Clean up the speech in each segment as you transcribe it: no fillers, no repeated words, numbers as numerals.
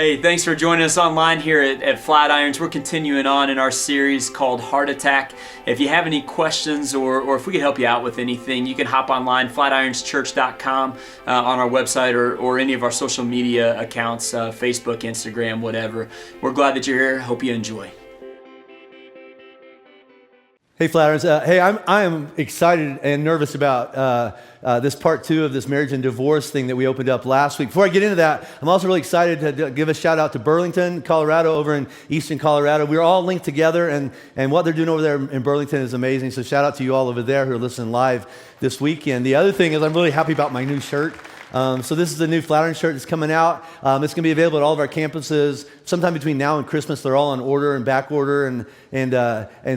Hey, thanks for joining us online here at Flatirons. We're continuing on in our series called Heart Attack. If you have any questions or if we could help you out with anything, you can hop online, flatirons.church.com on our website or any of our social media accounts, Facebook, Instagram, whatever. We're glad that you're here. Hope you enjoy. Hey, Flatirons. I am excited and nervous about this part 2 of this marriage and divorce thing that we opened up last week. Before I get into that, I'm also really excited to give a shout out to Burlington, Colorado, over in eastern Colorado. We're all linked together, and what they're doing over there in Burlington is amazing. So shout out to you all over there who are listening live this weekend. The other thing is I'm really happy about my new shirt. So this is the new Flatirons shirt that's coming out. It's going to be available at all of our campuses sometime between now and Christmas. They're all on order and back order, and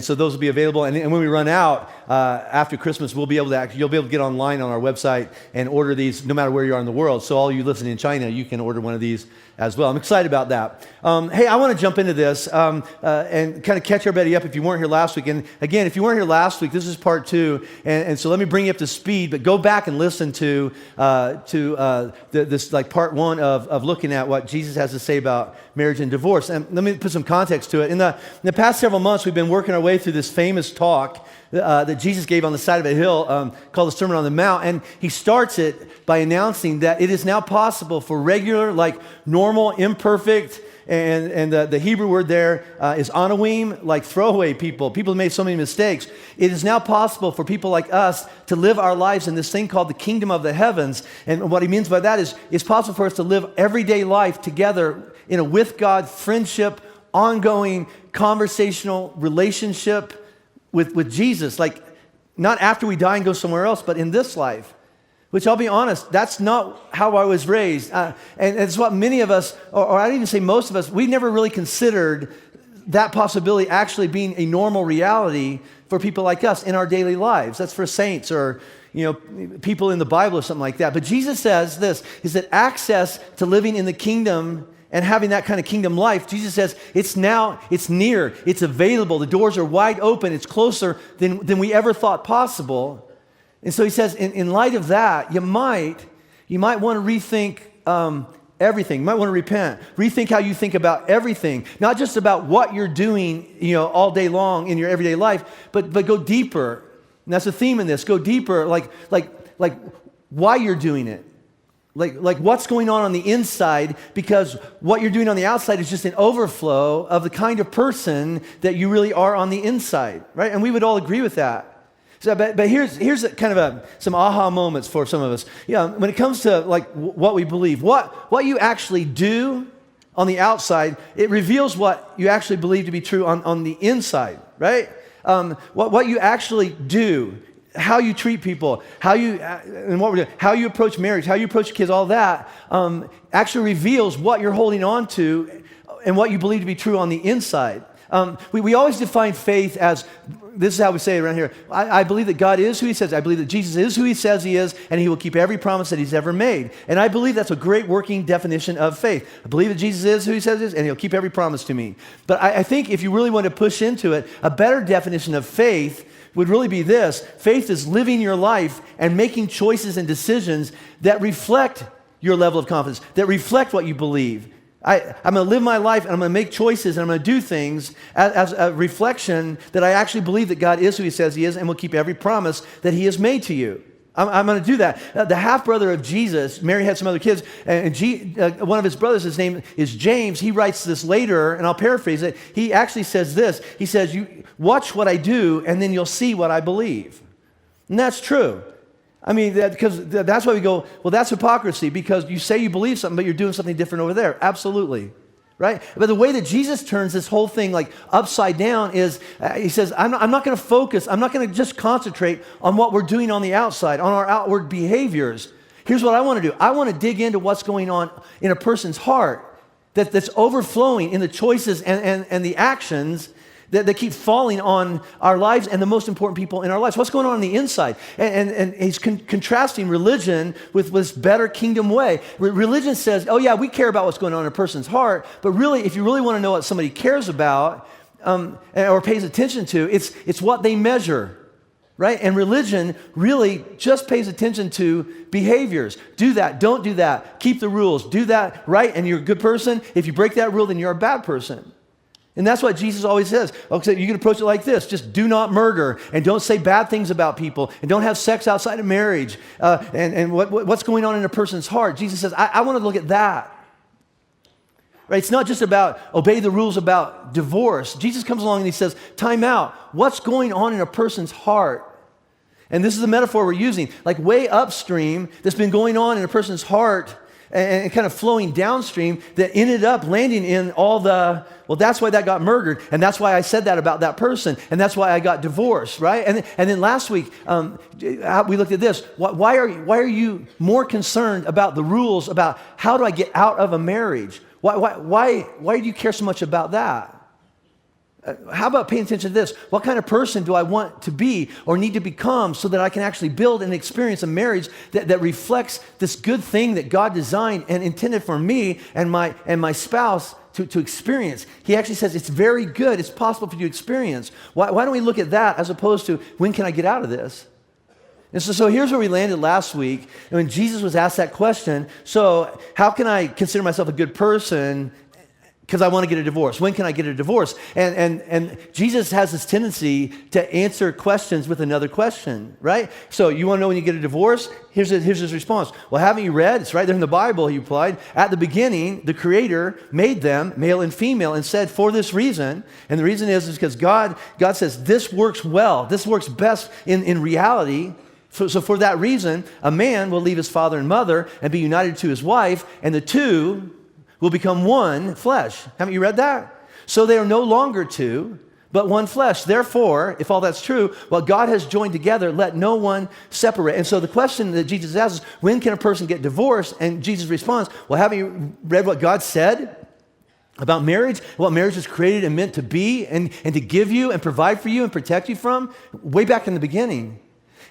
so those will be available. And when we run out after Christmas, you'll be able to get online on our website and order these no matter where you are in the world. So all you listening in China, you can order one of these as well. I'm excited about that. Hey, I want to jump into this and kind of catch everybody up if you weren't here last week. And again, if you weren't here last week, this is part 2. And so let me bring you up to speed, but go back and listen to this like part 1 of looking at what Jesus has to say about marriage and divorce. And let me put some context to it. In the past several months, we've been working our way through this famous talk that Jesus gave on the side of a hill called the Sermon on the Mount. And he starts it by announcing that it is now possible for regular, like normal, imperfect, and the Hebrew word there is anawim, like throwaway people who made so many mistakes. It is now possible for people like us to live our lives in this thing called the kingdom of the heavens. And what he means by that is it's possible for us to live everyday life together in a with God friendship, ongoing conversational relationship with Jesus, like not after we die and go somewhere else, but in this life. Which I'll be honest, that's not how I was raised. And it's what many of us, or I'd even say most of us, we never really considered that possibility actually being a normal reality for people like us in our daily lives. That's for saints or people in the Bible or something like that. But Jesus says this, is that access to living in the kingdom and having that kind of kingdom life, Jesus says, it's near, it's available, the doors are wide open, it's closer than we ever thought possible. And so he says, in light of that, you might want to rethink everything. You might want to repent. Rethink how you think about everything, not just about what you're doing, all day long in your everyday life, but go deeper. And that's the theme in this. Go deeper, like why you're doing it. Like what's going on the inside, because what you're doing on the outside is just an overflow of the kind of person that you really are on the inside, right? And we would all agree with that. So, but here's kind of some aha moments for some of us. When it comes to like what we believe, what you actually do on the outside, it reveals what you actually believe to be true on the inside, right? What you actually do, how you treat people, how you approach marriage, how you approach kids, all that actually reveals what you're holding on to and what you believe to be true on the inside. We always define faith as, this is how we say it around here, I believe that God is who he says, I believe that Jesus is who he says he is, and he will keep every promise that he's ever made. And I believe that's a great working definition of faith. I believe that Jesus is who he says he is, and he'll keep every promise to me. But I think if you really want to push into it, a better definition of faith would really be this. Faith is living your life and making choices and decisions that reflect your level of confidence, that reflect what you believe. I'm going to live my life and I'm going to make choices and I'm going to do things as a reflection that I actually believe that God is who he says he is and will keep every promise that he has made to you. I'm going to do that. The half-brother of Jesus, Mary had some other kids, and one of his brothers, his name is James. He writes this later, and I'll paraphrase it. He actually says this. He says, "You watch what I do, and then you'll see what I believe." And that's true. I mean, because that's why we go, well, that's hypocrisy, because you say you believe something, but you're doing something different over there. Absolutely. Right? But the way that Jesus turns this whole thing like upside down is, he says, I'm not going to focus, I'm not going to just concentrate on what we're doing on the outside, on our outward behaviors. Here's what I want to do. I want to dig into what's going on in a person's heart that's overflowing in the choices and the actions that keep falling on our lives and the most important people in our lives. What's going on the inside? And he's contrasting religion with this better kingdom way. Religion says, oh yeah, we care about what's going on in a person's heart, but really, if you really want to know what somebody cares about or pays attention to, it's what they measure. right? And religion really just pays attention to behaviors. Do that, don't do that, keep the rules, do that, right? And you're a good person. If you break that rule, then you're a bad person. And that's what Jesus always says. Okay, you can approach it like this. Just do not murder, and don't say bad things about people, and don't have sex outside of marriage. And what's going on in a person's heart? Jesus says, I want to look at that. Right? It's not just about obey the rules about divorce. Jesus comes along and he says, time out. What's going on in a person's heart? And this is the metaphor we're using. Like way upstream, that's been going on in a person's heart and kind of flowing downstream that ended up landing in all the, well, that's why that got murdered. And that's why I said that about that person. And that's why I got divorced, right? And then last week, we looked at this. Why are you more concerned about the rules about how do I get out of a marriage? Why do you care so much about that? How about paying attention to this? What kind of person do I want to be or need to become so that I can actually build and experience a marriage that reflects this good thing that God designed and intended for me and my spouse to experience? He actually says it's very good. It's possible for you to experience. Why don't we look at that as opposed to when can I get out of this? And so here's where we landed last week. And when Jesus was asked that question, so how can I consider myself a good person because I want to get a divorce? When can I get a divorce? And Jesus has this tendency to answer questions with another question, right? So you want to know when you get a divorce? Here's his response. Well, haven't you read? It's right there in the Bible, he replied. At the beginning, the Creator made them, male and female, and said, for this reason, and the reason is because God says this works well. This works best in reality. So for that reason, a man will leave his father and mother and be united to his wife, and the two will become one flesh. Haven't you read that? So they are no longer two, but one flesh. Therefore, if all that's true, what God has joined together, let no one separate. And so the question that Jesus asks is, when can a person get divorced? And Jesus responds, well, haven't you read what God said about marriage? What marriage was created and meant to be and to give you and provide for you and protect you from? Way back in the beginning.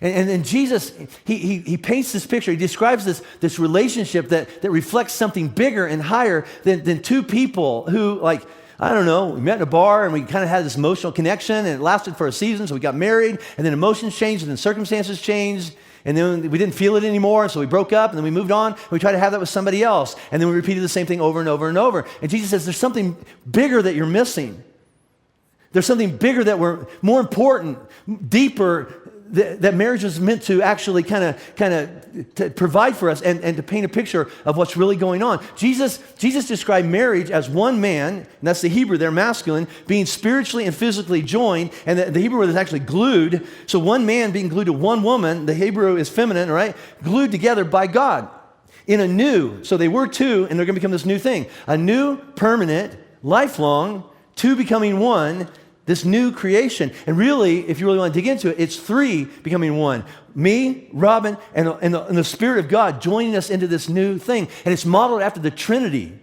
And Jesus, he paints this picture. He describes this relationship that reflects something bigger and higher than two people who, like, I don't know, we met in a bar and we kind of had this emotional connection and it lasted for a season, so we got married, and then emotions changed and then circumstances changed, and then we didn't feel it anymore, and so we broke up, and then we moved on, and we tried to have that with somebody else, and then we repeated the same thing over and over and over. And Jesus says, there's something bigger that you're missing. There's something bigger that we're more important, deeper, that marriage was meant to actually kind of to provide for us and to paint a picture of what's really going on. Jesus described marriage as one man, and that's the Hebrew there, masculine, being spiritually and physically joined, and the Hebrew word is actually glued. So one man being glued to one woman, the Hebrew is feminine, right? Glued together by God in a new, so they were two, and they're going to become this new thing, a new, permanent, lifelong, two becoming one, this new creation. And really, if you really want to dig into it, it's three becoming one. Me, Robin, and the Spirit of God joining us into this new thing. And it's modeled after the Trinity,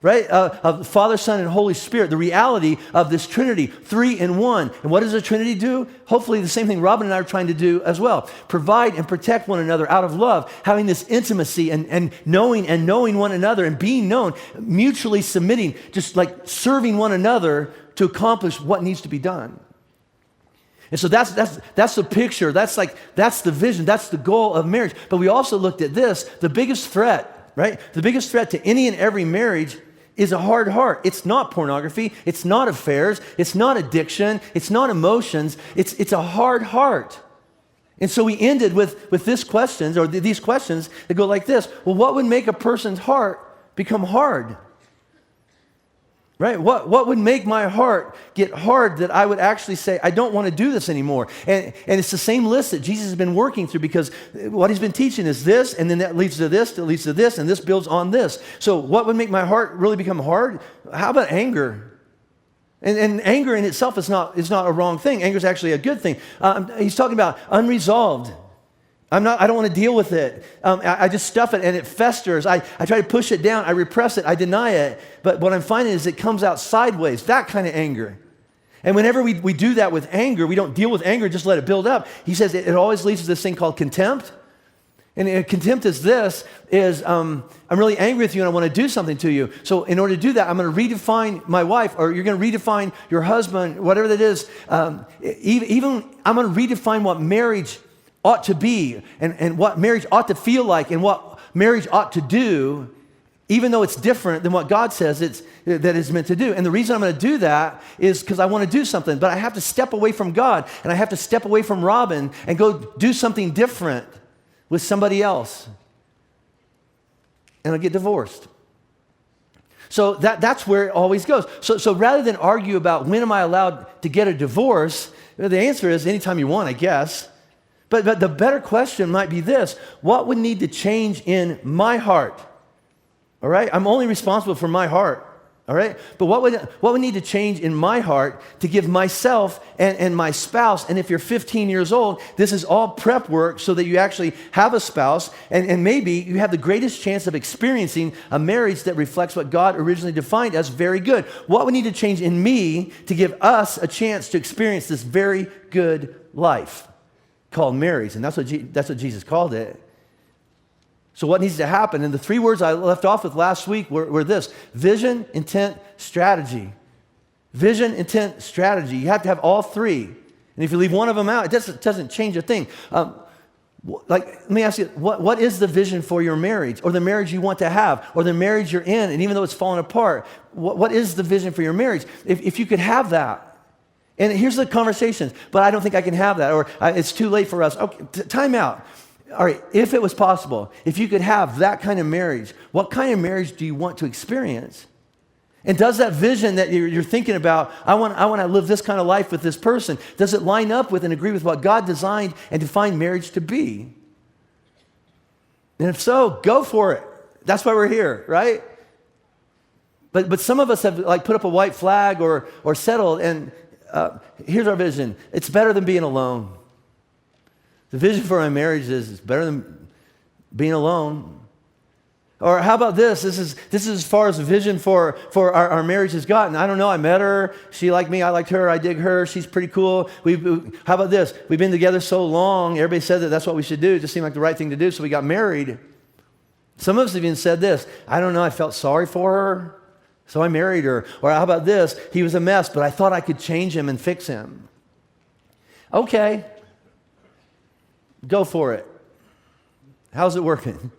right? Of Father, Son, and Holy Spirit. The reality of this Trinity, three in one. And what does the Trinity do? Hopefully the same thing Robin and I are trying to do as well. Provide and protect one another out of love, having this intimacy and knowing one another and being known, mutually submitting, just like serving one another to accomplish what needs to be done. And so that's the picture. That's the vision. That's the goal of marriage. But we also looked at this, the biggest threat, right? The biggest threat to any and every marriage is a hard heart. It's not pornography. It's not affairs. It's not addiction. It's not emotions. It's a hard heart. And so we ended with these questions that go like this. Well, what would make a person's heart become hard? Right? What would make my heart get hard that I would actually say, I don't want to do this anymore? And it's the same list that Jesus has been working through, because what he's been teaching is this, and then that leads to this, that leads to this, and this builds on this. So what would make my heart really become hard? How about anger? And anger in itself is not a wrong thing. Anger is actually a good thing. He's talking about unresolved. I don't want to deal with it. I just stuff it and it festers. I try to push it down. I repress it. I deny it. But what I'm finding is it comes out sideways, that kind of anger. And whenever we do that with anger, we don't deal with anger, just let it build up. He says it always leads to this thing called contempt. And contempt is this, I'm really angry with you and I want to do something to you. So in order to do that, I'm going to redefine my wife, or you're going to redefine your husband, whatever that is. Even I'm going to redefine what marriage ought to be and what marriage ought to feel like and what marriage ought to do, even though it's different than what God says that it's meant to do. And the reason I'm going to do that is because I want to do something, but I have to step away from God and I have to step away from Robin and go do something different with somebody else, and I'll get divorced. So that's where it always goes. So rather than argue about when am I allowed to get a divorce, the answer is anytime you want, I guess. But the better question might be this: what would need to change in my heart? All right, I'm only responsible for my heart. All right, but what would need to change in my heart to give myself and my spouse, and if you're 15 years old, this is all prep work so that you actually have a spouse, and maybe you have the greatest chance of experiencing a marriage that reflects what God originally defined as very good. What would need to change in me to give us a chance to experience this very good life called marriage? And that's what Jesus called it. So what needs to happen? And the three words I left off with last week were this: vision, intent, strategy. Vision, intent, strategy. You have to have all three. And if you leave one of them out, it doesn't change a thing. Let me ask you, what is the vision for your marriage, or the marriage you want to have, or the marriage you're in, and even though it's falling apart, what is the vision for your marriage? If you could have that. And here's the conversations, but I don't think I can have that, or it's too late for us. Okay, time out. All right, if it was possible, if you could have that kind of marriage, what kind of marriage do you want to experience? And does that vision that you're thinking about, I want to live this kind of life with this person, does it line up with and agree with what God designed and defined marriage to be? And if so, go for it. That's why we're here, right? But some of us have put up a white flag or settled, and here's our vision. It's better than being alone. The vision for my marriage is it's better than being alone. Or how about this? This is as far as the vision for our marriage has gotten. I don't know. I met her. She liked me. I liked her. I dig her. She's pretty cool. How about this? We've been together so long. Everybody said that's what we should do. It just seemed like the right thing to do. So we got married. Some of us have even said this: I don't know. I felt sorry for her, so I married her. Or how about this? He was a mess, but I thought I could change him and fix him. Okay. Go for it. How's it working?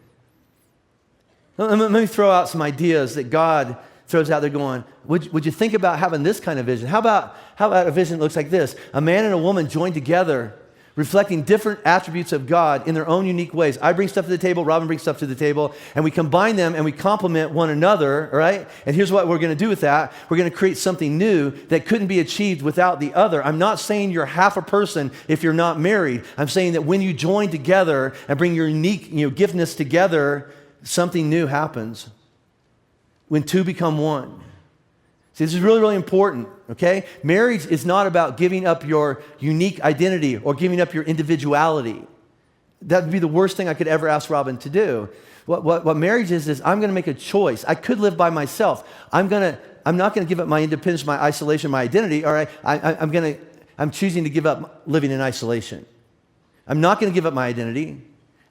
Let me throw out some ideas that God throws out there going, would you think about having this kind of vision? How about a vision that looks like this? A man and a woman joined together, reflecting different attributes of God in their own unique ways. I bring stuff to the table, Robin brings stuff to the table, and we combine them and we complement one another, all right? And here's what we're going to do with that. We're going to create something new that couldn't be achieved without the other. I'm not saying you're half a person if you're not married. I'm saying that when you join together and bring your unique giftedness together, something new happens. When two become one. See, this is really, really important, okay? Marriage is not about giving up your unique identity or giving up your individuality. That would be the worst thing I could ever ask Robin to do. What marriage is I'm going to make a choice. I could live by myself. I'm not going to give up my independence, my isolation, my identity. All right, I'm choosing to give up living in isolation. I'm not going to give up my identity.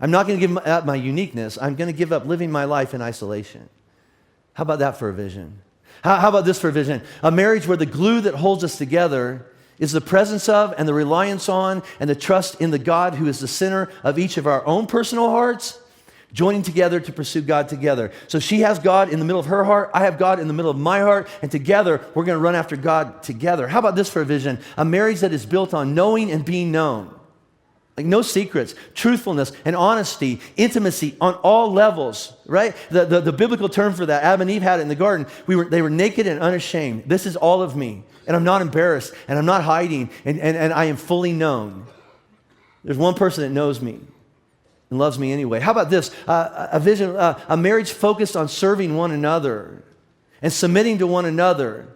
I'm not going to give up my uniqueness. I'm going to give up living my life in isolation. How about that for a vision? How about this for a vision? A marriage where the glue that holds us together is the presence of and the reliance on and the trust in the God who is the center of each of our own personal hearts, joining together to pursue God together. So she has God in the middle of her heart, I have God in the middle of my heart, and together we're going to run after God together. How about this for a vision? A marriage that is built on knowing and being known. Like no secrets, truthfulness and honesty, intimacy on all levels, right? The biblical term for that, Adam and Eve had it in the garden. They were naked and unashamed. This is all of me, and I'm not embarrassed, and I'm not hiding, and I am fully known. There's one person that knows me and loves me anyway. How about this? A vision, a marriage focused on serving one another and submitting to one another.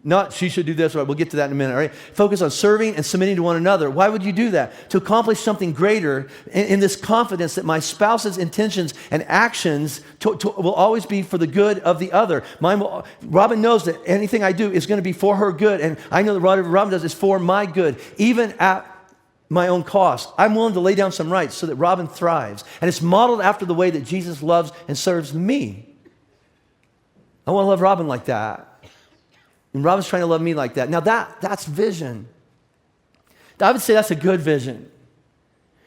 Not she should do this, right? We'll get to that in a minute, all right? Focus on serving and submitting to one another. Why would you do that? To accomplish something greater in this confidence that my spouse's intentions and actions will always be for the good of the other. Robin knows that anything I do is going to be for her good, and I know that Robin does is for my good, even at my own cost. I'm willing to lay down some rights so that Robin thrives. And it's modeled after the way that Jesus loves and serves me. I want to love Robin like that. And Robin's trying to love me like that. Now that's vision. I would say that's a good vision.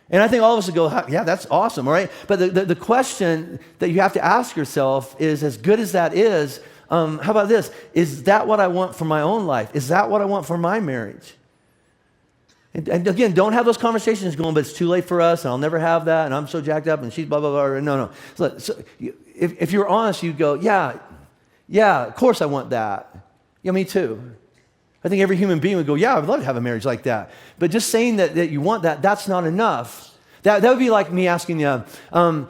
And I think all of us would go, yeah, that's awesome, all right? But the question that you have to ask yourself is, as good as that is, how about this? Is that what I want for my own life? Is that what I want for my marriage? And again, don't have those conversations going, but it's too late for us, and I'll never have that, and I'm so jacked up, and she's blah, blah, blah. No. So if you're honest, you go, yeah, of course I want that. Yeah, me too. I think every human being would go, yeah, I would love to have a marriage like that. But just saying that you want that, that's not enough. That would be like me asking you,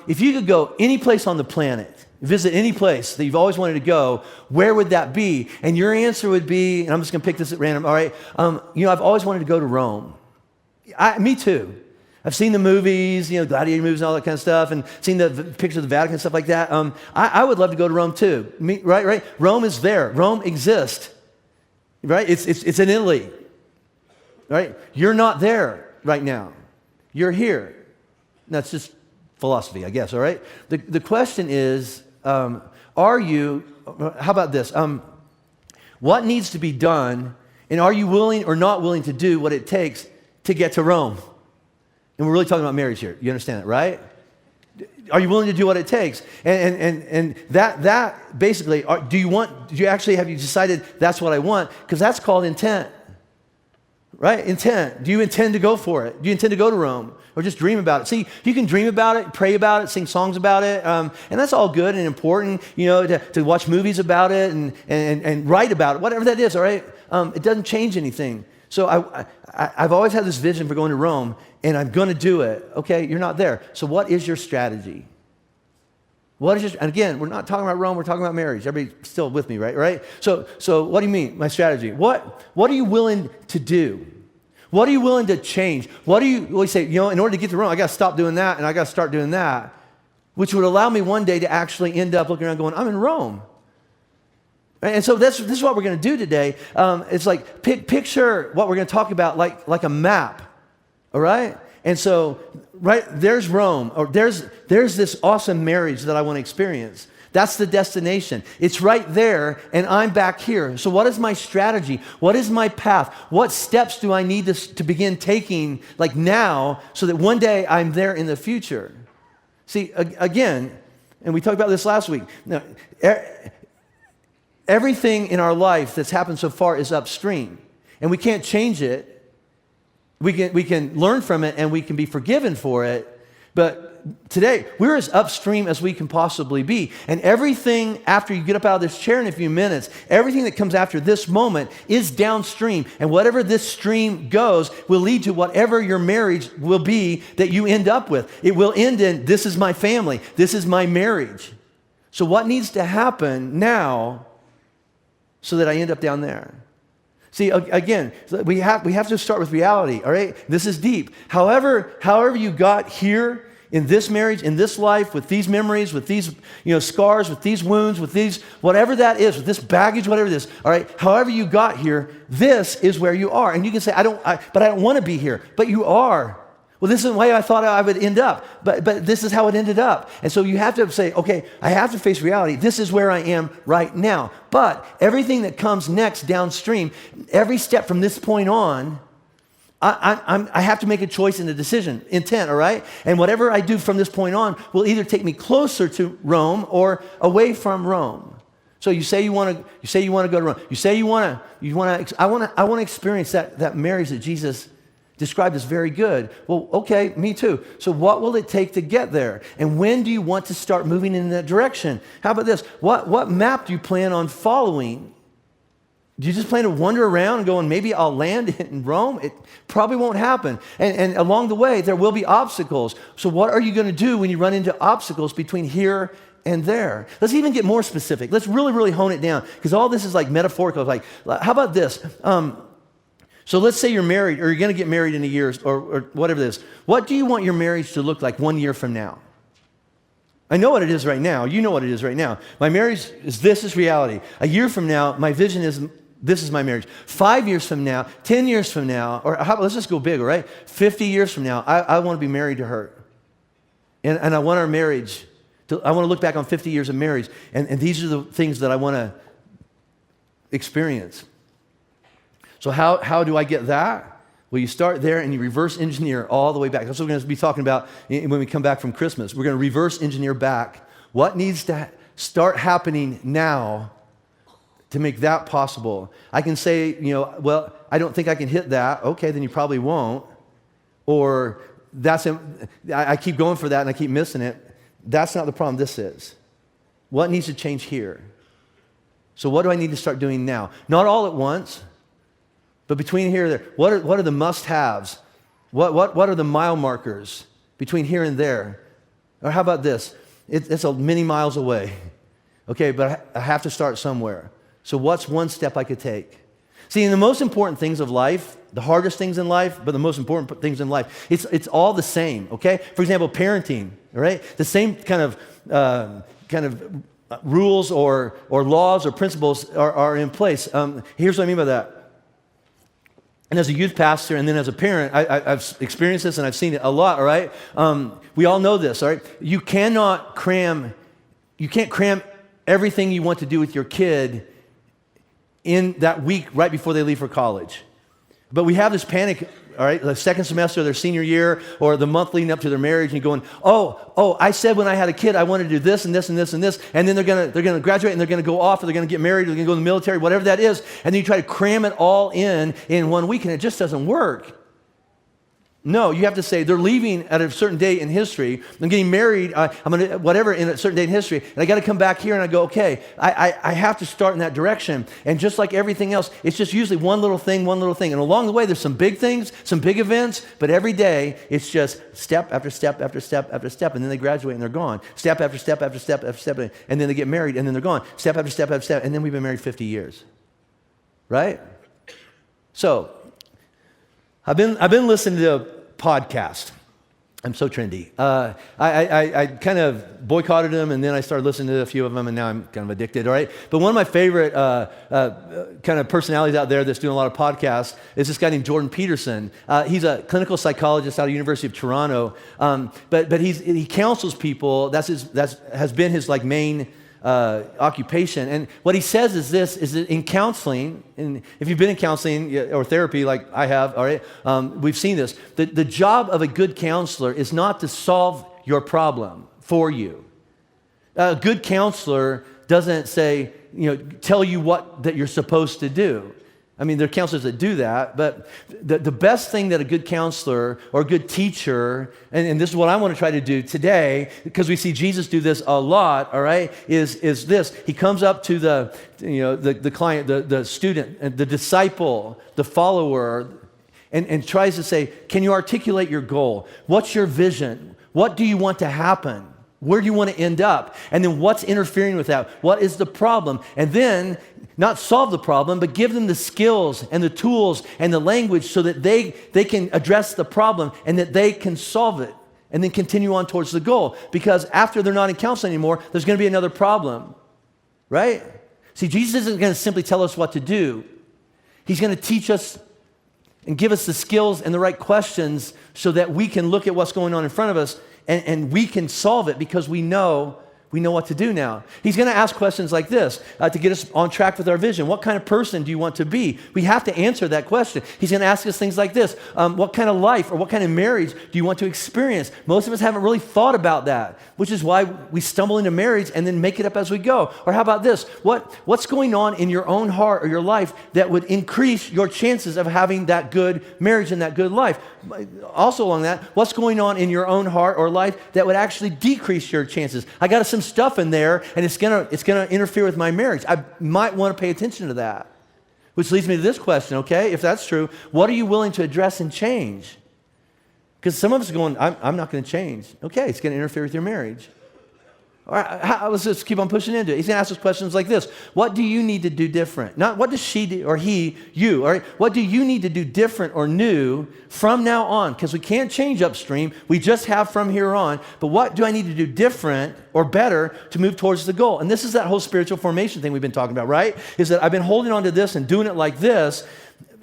if you could go any place on the planet, visit any place that you've always wanted to go, where would that be? And your answer would be, and I'm just going to pick this at random, all right, I've always wanted to go to Rome. Me too. I've seen the movies, gladiator movies and all that kind of stuff, and seen the pictures of the Vatican and stuff like that. I would love to go to Rome too. Right? Rome is there. Rome exists. Right? It's in Italy. Right? You're not there right now. You're here. That's just philosophy, I guess, all right? The question is, how about this? What needs to be done, and are you willing or not willing to do what it takes to get to Rome? And we're really talking about marriage here. You understand that, right? Are you willing to do what it takes? And that basically, have you decided that's what I want? Because that's called intent, right? Intent. Do you intend to go for it? Do you intend to go to Rome? Or just dream about it? See, you can dream about it, pray about it, sing songs about it, and that's all good and important, to watch movies about it and write about it, whatever that is, all right? It doesn't change anything. So I've always had this vision for going to Rome, and I'm going to do it. Okay, you're not there. So what is your strategy? And again, we're not talking about Rome, we're talking about marriage. Everybody's still with me, right? So what do you mean, my strategy? What are you willing to do? What are you willing to change? What do you say, in order to get to Rome, I got to stop doing that, and I got to start doing that, which would allow me one day to actually end up looking around going, I'm in Rome. And so this is what we're going to do today. It's like picture what we're going to talk about like a map, all right? And so, right, there's Rome, or there's this awesome marriage that I want to experience. That's the destination. It's right there, and I'm back here. So what is my strategy? What is my path? What steps do I need to begin taking like now so that one day I'm there in the future? See, again, and we talked about this last week. Now, everything in our life that's happened so far is upstream, and we can't change it. We can learn from it, and we can be forgiven for it, but today, we're as upstream as we can possibly be. And everything after you get up out of this chair in a few minutes, everything that comes after this moment is downstream. And whatever this stream goes will lead to whatever your marriage will be that you end up with. It will end in, this is my family, this is my marriage. So what needs to happen now so that I end up down there? See, again, we have to start with reality, all right? This is deep. However you got here, in this marriage, in this life, with these memories, with these scars, with these wounds, with these, whatever that is, with this baggage, whatever it is, all right, however you got here, this is where you are. And you can say, but I don't want to be here. But you are. Well, this is the way I thought I would end up. But this is how it ended up. And so you have to say, okay, I have to face reality. This is where I am right now. But everything that comes next downstream, every step from this point on, I have to make a choice and a decision, intent, all right? And whatever I do from this point on will either take me closer to Rome or away from Rome. So you say you want to go to Rome. You say I want to experience that marriage that Jesus described as very good. Well, okay, me too. So what will it take to get there? And when do you want to start moving in that direction? How about this? What map do you plan on following? Do you just plan to wander around and going, maybe I'll land in Rome? It probably won't happen. And along the way, there will be obstacles. So what are you going to do when you run into obstacles between here and there? Let's even get more specific. Let's really, really hone it down, because all this is like metaphorical. Like, how about this? So let's say you're married, or you're going to get married in a year, or whatever it is. What do you want your marriage to look like 1 year from now? I know what it is right now. You know what it is right now. My marriage is reality. A year from now, my vision is This is my marriage. 5 years from now, 10 years from now, or let's just go bigger, right? 50 years from now, I want to be married to her. And I want our marriage, I want to look back on 50 years of marriage, and these are the things that I want to experience. So how do I get that? Well, you start there and you reverse engineer all the way back. That's what we're going to be talking about when we come back from Christmas. We're going to reverse engineer back. What needs to start happening now to make that possible? I can say, well, I don't think I can hit that. Okay, then you probably won't. Or I keep going for that and I keep missing it. That's not the problem. This is. What needs to change here? So what do I need to start doing now? Not all at once, but between here and there. What are the must-haves? What are the mile markers between here and there? Or how about this? It's many miles away. Okay, but I have to start somewhere. So what's one step I could take? See, in the most important things of life, the hardest things in life, but the most important things in life, it's all the same, okay? For example, parenting, right? The same kind of rules or laws or principles are in place. Here's what I mean by that. And as a youth pastor and then as a parent, I've experienced this and I've seen it a lot, all right? We all know this, all right? You can't cram everything you want to do with your kid in that week right before they leave for college. But we have this panic, all right, the second semester of their senior year or the month leading up to their marriage, and you're going, oh, I said when I had a kid I wanted to do this and this and this and this, and then they're gonna graduate and they're gonna go off or they're gonna get married or they're gonna go in the military, whatever that is, and then you try to cram it all in 1 week and it just doesn't work. No, you have to say, they're leaving at a certain date in history. I'm getting married, I'm going to, whatever, in a certain date in history. And I got to come back here and I go, okay, I have to start in that direction. And just like everything else, it's just usually one little thing. And along the way, there's some big things, some big events, but every day, it's just step after step after step after step. And then they graduate and they're gone. Step after step after step after step. And then they get married and then they're gone. Step after step after step. And then we've been married 50 years. Right? So, I've been listening to a podcast. I'm so trendy. I kind of boycotted them, and then I started listening to a few of them, and now I'm kind of addicted, all right? But one of my favorite kind of personalities out there that's doing a lot of podcasts is this guy named Jordan Peterson. He's a clinical psychologist out of the University of Toronto, but he counsels people. Has been his like main occupation. And what he says is this, is that in counseling, and if you've been in counseling or therapy like I have, all right, we've seen this, the job of a good counselor is not to solve your problem for you. A good counselor doesn't say, tell you that you're supposed to do. I mean, there are counselors that do that, but the best thing that a good counselor or a good teacher, and this is what I want to try to do today, because we see Jesus do this a lot, all right, is this. He comes up to the client, the student, the disciple, the follower, and tries to say, can you articulate your goal? What's your vision? What do you want to happen? Where do you want to end up? And then what's interfering with that? What is the problem? And then not solve the problem, but give them the skills and the tools and the language so that they can address the problem and that they can solve it and then continue on towards the goal. Because after they're not in counseling anymore, there's going to be another problem, right? See, Jesus isn't going to simply tell us what to do. He's going to teach us and give us the skills and the right questions so that we can look at what's going on in front of us and we can solve it because we know what to do now. He's going to ask questions like this to get us on track with our vision. What kind of person do you want to be? We have to answer that question. He's going to ask us things like this. What kind of life or what kind of marriage do you want to experience? Most of us haven't really thought about that, which is why we stumble into marriage and then make it up as we go. Or how about this? What's going on in your own heart or your life that would increase your chances of having that good marriage and that good life? Also along that, what's going on in your own heart or life that would actually decrease your chances? I got some stuff in there and it's gonna interfere with my marriage. I might want to pay attention to that. Which leads me to this question, okay? If that's true, what are you willing to address and change? Because some of us are going, I'm not going to change. Okay, it's going to interfere with your marriage. All right, let's just keep on pushing into it. He's going to ask us questions like this. What do you need to do different? Not what does she do, or he, you, all right? What do you need to do different or new from now on? Because we can't change upstream. We just have from here on. But what do I need to do different or better to move towards the goal? And this is that whole spiritual formation thing we've been talking about, right? Is that I've been holding on to this and doing it like this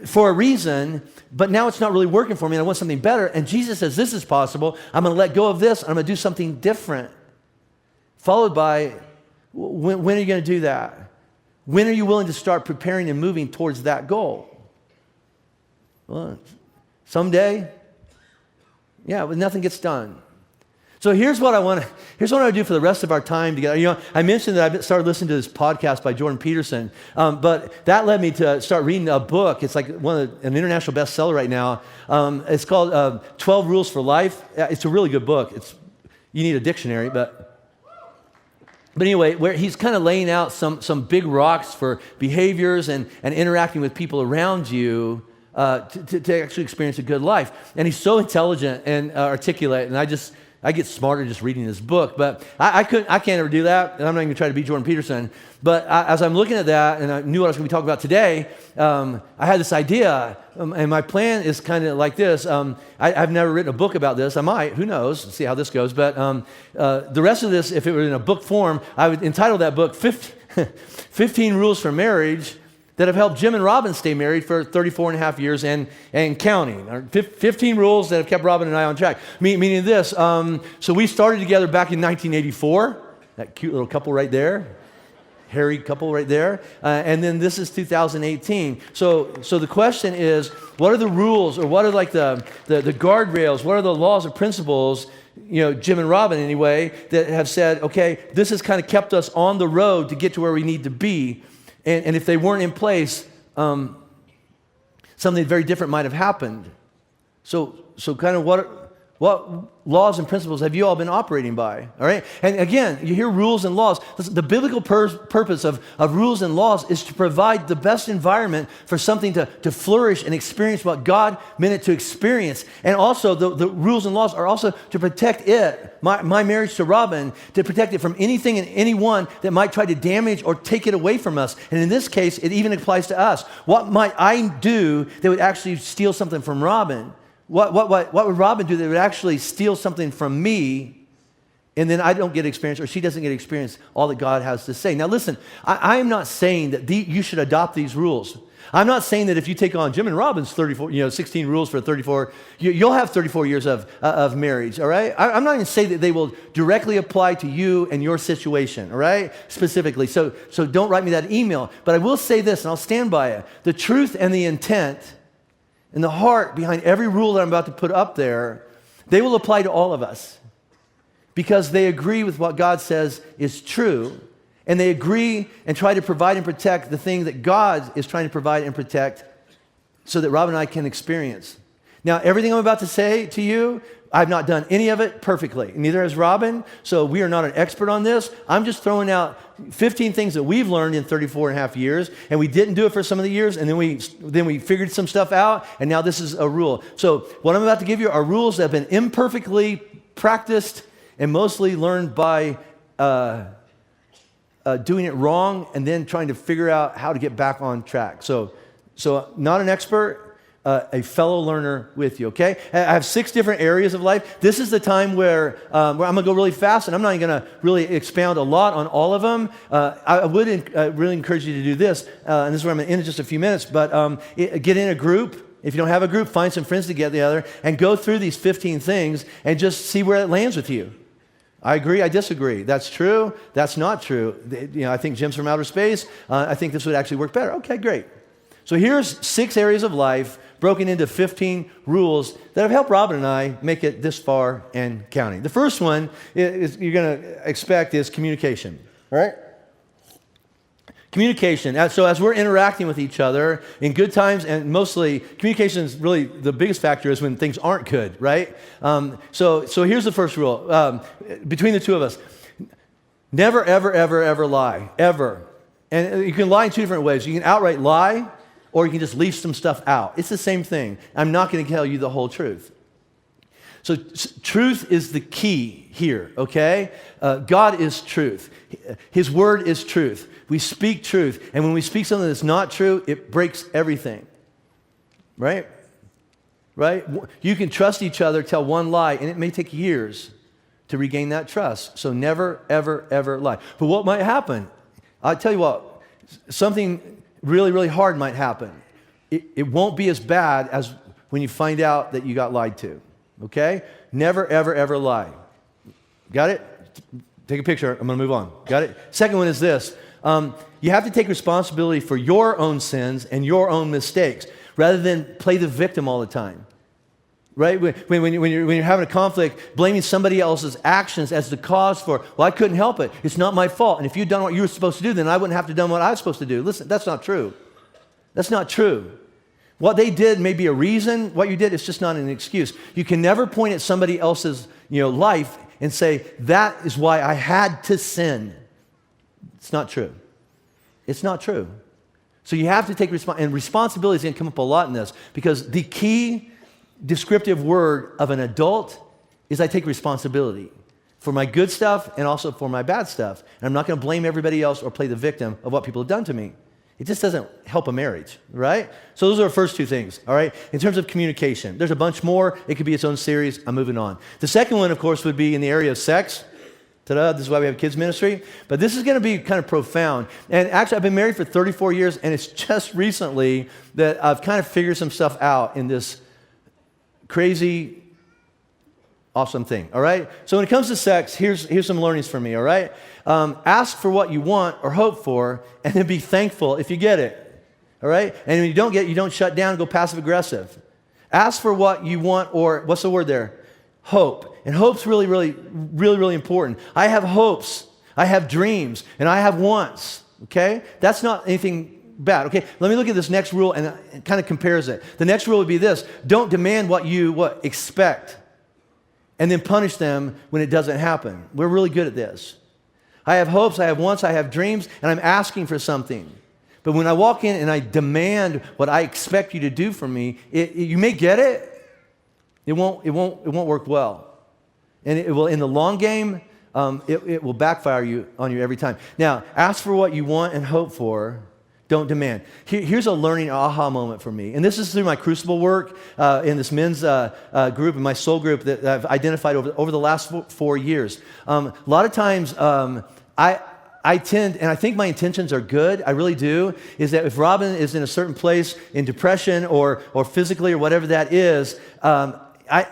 for a reason, but now it's not really working for me and I want something better. And Jesus says this is possible. I'm going to let go of this and I'm going to do something different. Followed by, when are you going to do that? When are you willing to start preparing and moving towards that goal? Well, someday, yeah, but nothing gets done. So here's what I want to do for the rest of our time together. You know, I mentioned that I started listening to this podcast by Jordan Peterson, but that led me to start reading a book. It's like an international bestseller right now. It's called 12 Rules for Life. It's a really good book. You need a dictionary, but anyway, where he's kind of laying out some big rocks for behaviors and interacting with people around you to actually experience a good life. And he's so intelligent and articulate, and I get smarter just reading this book. But I can't ever do that, and I'm not even going to try to be Jordan Peterson. But as I'm looking at that, and I knew what I was going to be talking about today, I had this idea, and my plan is kind of like this. I've never written a book about this. I might, who knows? Let's see how this goes. But the rest of this, if it were in a book form, I would entitle that book 15 Rules for Marriage that have helped Jim and Robin stay married for 34 and a half years and counting. Or 15 rules that have kept Robin and I on track. Meaning this, so we started together back in 1984, that cute little couple right there, hairy couple right there, and then this is 2018. So the question is, what are the rules, or what are like the guardrails, what are the laws and principles, you know, Jim and Robin anyway, that have said, okay, this has kind of kept us on the road to get to where we need to be. And if they weren't in place, something very different might have happened. So kind of what laws and principles have you all been operating by? All right? And again, you hear rules and laws. The biblical purpose of rules and laws is to provide the best environment for something to flourish and experience what God meant it to experience. And also, the rules and laws are also to protect it, my marriage to Robin, to protect it from anything and anyone that might try to damage or take it away from us. And in this case, it even applies to us. What might I do that would actually steal something from Robin? What would Robin do that would actually steal something from me, and then I don't get experience, or she doesn't get experience all that God has to say? Now listen, I am not saying that you should adopt these rules. I'm not saying that if you take on Jim and Robin's 16 rules for 34, you'll have 34 years of marriage, all right? I'm not even saying that they will directly apply to you and your situation, all right, specifically. So don't write me that email. But I will say this, and I'll stand by it. The truth and the intent and the heart behind every rule that I'm about to put up there, they will apply to all of us because they agree with what God says is true, and they agree and try to provide and protect the thing that God is trying to provide and protect so that Rob and I can experience. Now, everything I'm about to say to you, I've not done any of it perfectly. Neither has Robin, so we are not an expert on this. I'm just throwing out 15 things that we've learned in 34 and a half years, and we didn't do it for some of the years, and then we figured some stuff out, and now this is a rule. So what I'm about to give you are rules that have been imperfectly practiced and mostly learned by doing it wrong and then trying to figure out how to get back on track. So not an expert, a fellow learner with you, okay? I have 6 different areas of life. This is the time where I'm going to go really fast, and I'm not even going to really expound a lot on all of them. I would really encourage you to do this, and this is where I'm going to end in just a few minutes, but get in a group. If you don't have a group, find some friends to get together and go through these 15 things and just see where it lands with you. I agree, I disagree. That's true, that's not true. I think Jim's from outer space. I think this would actually work better. Okay, great. So here's 6 areas of life broken into 15 rules that have helped Robin and I make it this far and counting. The first one is you're going to expect is communication, all right? Communication. So as we're interacting with each other in good times, and mostly communication is really the biggest factor is when things aren't good, right? So here's the first rule between the two of us. Never, ever, ever, ever lie, ever. And you can lie in 2 different ways. You can outright lie, or you can just leave some stuff out. It's the same thing. I'm not going to tell you the whole truth. So truth is the key here, okay? God is truth. His word is truth. We speak truth. And when we speak something that's not true, it breaks everything, right? Right? You can trust each other, tell one lie, and it may take years to regain that trust. So never, ever, ever lie. But what might happen? I'll tell you what, something really, really hard might happen. It won't be as bad as when you find out that you got lied to, okay? Never, ever, ever lie. Got it? Take a picture. I'm going to move on. Got it? Second one is this. You have to take responsibility for your own sins and your own mistakes rather than play the victim all the time. Right? When you're having a conflict, blaming somebody else's actions as the cause for, well, I couldn't help it. It's not my fault. And if you'd done what you were supposed to do, then I wouldn't have to done what I was supposed to do. Listen, that's not true. That's not true. What they did may be a reason. What you did is just not an excuse. You can never point at somebody else's life and say, that is why I had to sin. It's not true. It's not true. So you have to take responsibility. And responsibility is going to come up a lot in this because the key descriptive word of an adult is I take responsibility for my good stuff and also for my bad stuff. And I'm not going to blame everybody else or play the victim of what people have done to me. It just doesn't help a marriage, right? So those are the first two things, all right? In terms of communication, there's a bunch more. It could be its own series. I'm moving on. The second one, of course, would be in the area of sex. Ta-da, this is why we have kids ministry. But this is going to be kind of profound. And actually, I've been married for 34 years, and it's just recently that I've kind of figured some stuff out in this crazy, awesome thing, all right? So when it comes to sex, here's some learnings for me, all right? Ask for what you want or hope for, and then be thankful if you get it, all right? And when you don't get it, you don't shut down and go passive-aggressive. Ask for what you want or, what's the word there? Hope. And hope's really, really, really, really important. I have hopes, I have dreams, and I have wants, okay? That's not anything bad, okay? Let me look at this next rule and it kind of compares it. The next rule would be this: don't demand what you expect and then punish them when it doesn't happen. We're really good at this. I have hopes, I have wants, I have dreams, and I'm asking for something. But when I walk in and I demand what I expect you to do for me, you may get it. It won't work well. And it will, in the long game, it will backfire on you every time. Now, ask for what you want and hope for. Don't demand. Here's a learning aha moment for me. And this is through my Crucible work in this men's group, in my soul group that I've identified over the last 4 years. A lot of times I tend, and I think my intentions are good, I really do, is that if Robin is in a certain place in depression or physically or whatever that is,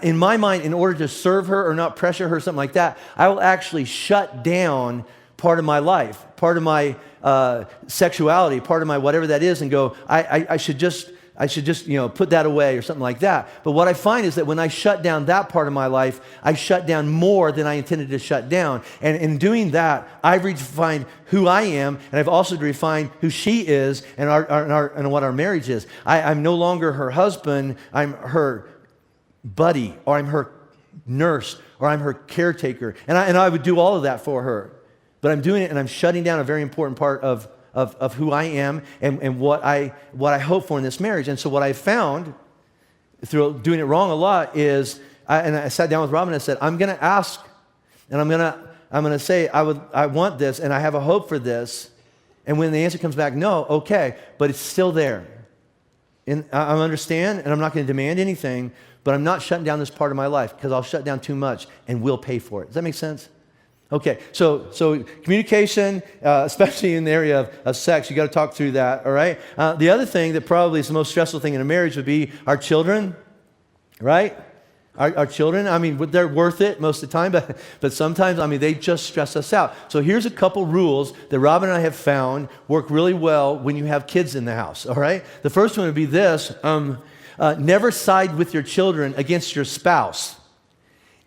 in my mind, in order to serve her or not pressure her, something like that, I will actually shut down part of my life, part of my sexuality, part of my whatever that is, and go, I should just put that away or something like that. But what I find is that when I shut down that part of my life, I shut down more than I intended to shut down. And in doing that, I've redefined who I am, and I've also refined who she is and what our marriage is. I'm no longer her husband, I'm her buddy, or I'm her nurse, or I'm her caretaker. And I would do all of that for her. But I'm doing it, and I'm shutting down a very important part of who I am and what I hope for in this marriage. And so what I found through doing it wrong a lot is, I sat down with Robin and I said, I'm going to ask, and I'm going to say, I want this, and I have a hope for this. And when the answer comes back, no, okay, but it's still there. And I understand, and I'm not going to demand anything, but I'm not shutting down this part of my life because I'll shut down too much and we'll pay for it. Does that make sense? Okay, so communication, especially in the area of sex, you got to talk through that, all right? The other thing that probably is the most stressful thing in a marriage would be our children, right? Our children, I mean, they're worth it most of the time, but sometimes, I mean, they just stress us out. So here's a couple rules that Robin and I have found work really well when you have kids in the house, all right? The first one would be this: never side with your children against your spouse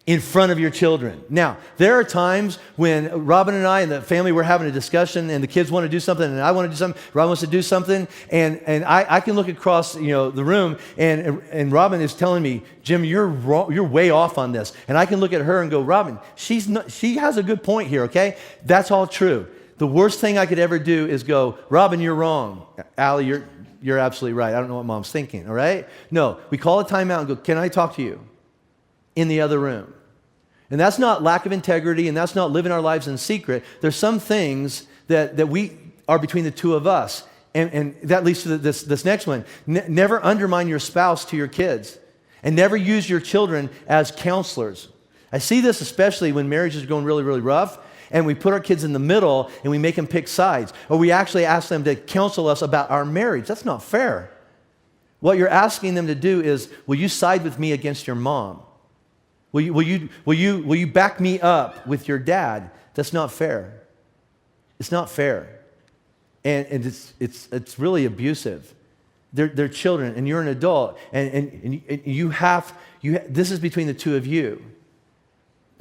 in front of your children. Now, there are times when Robin and I and the family, we're having a discussion and the kids want to do something and I want to do something, Robin wants to do something, and I can look across the room and Robin is telling me, Jim, you're wrong, you're way off on this. And I can look at her and go, Robin, she has a good point here, okay? That's all true. The worst thing I could ever do is go, Robin, you're wrong. Allie, you're absolutely right. I don't know what mom's thinking, all right? No, we call a timeout and go, can I talk to you? in the other room. And that's not lack of integrity, and that's not living our lives in secret. There's some things that we are between the two of us. And that leads to this next one. Never undermine your spouse to your kids, and never use your children as counselors. I see this especially when marriages are going really, really rough, and we put our kids in the middle and we make them pick sides, or we actually ask them to counsel us about our marriage. That's not fair. What you're asking them to do is, will you side with me against your mom? Will you back me up with your dad? That's not fair. It's not fair. And it's really abusive. They're children, and you're an adult, and this is between the two of you.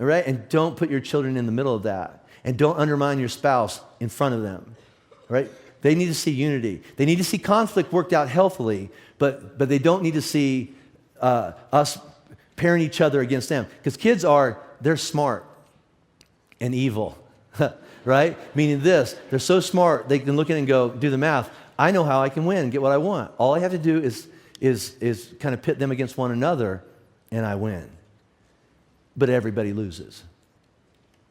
All right? And don't put your children in the middle of that. And don't undermine your spouse in front of them. All right? They need to see unity. They need to see conflict worked out healthily, but they don't need to see us parent each other against them. Because kids they're smart and evil. Right? Meaning this, they're so smart, they can look at it and go, do the math. I know how I can win and get what I want. All I have to do is kind of pit them against one another, and I win. But everybody loses.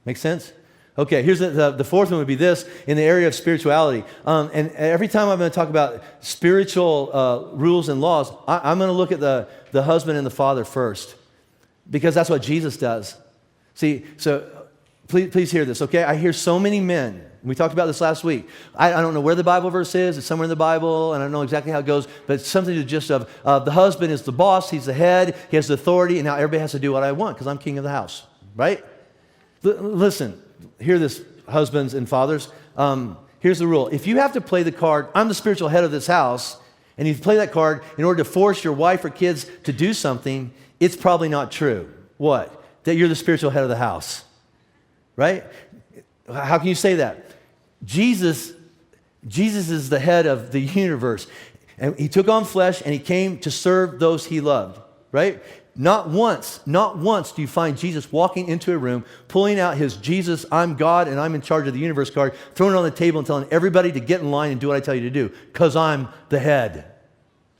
Make sense? Okay, here's the fourth one would be this, in the area of spirituality. And every time I'm going to talk about spiritual rules and laws, I'm going to look at the husband and the father first, because that's what Jesus does. See, so please hear this, okay? I hear so many men. We talked about this last week. I don't know where the Bible verse is. It's somewhere in the Bible, and I don't know exactly how it goes, but it's something to the gist of the husband is the boss, he's the head, he has the authority, and now everybody has to do what I want because I'm king of the house, right? Listen, hear this, husbands and fathers. Here's the rule. If you have to play the card, I'm the spiritual head of this house, and you play that card in order to force your wife or kids to do something, it's probably not true. What? That you're the spiritual head of the house, right? How can you say that? Jesus is the head of the universe, and he took on flesh, and he came to serve those he loved, right? Not once do you find Jesus walking into a room, pulling out his Jesus, I'm God and I'm in charge of the universe card, throwing it on the table and telling everybody to get in line and do what I tell you to do, because I'm the head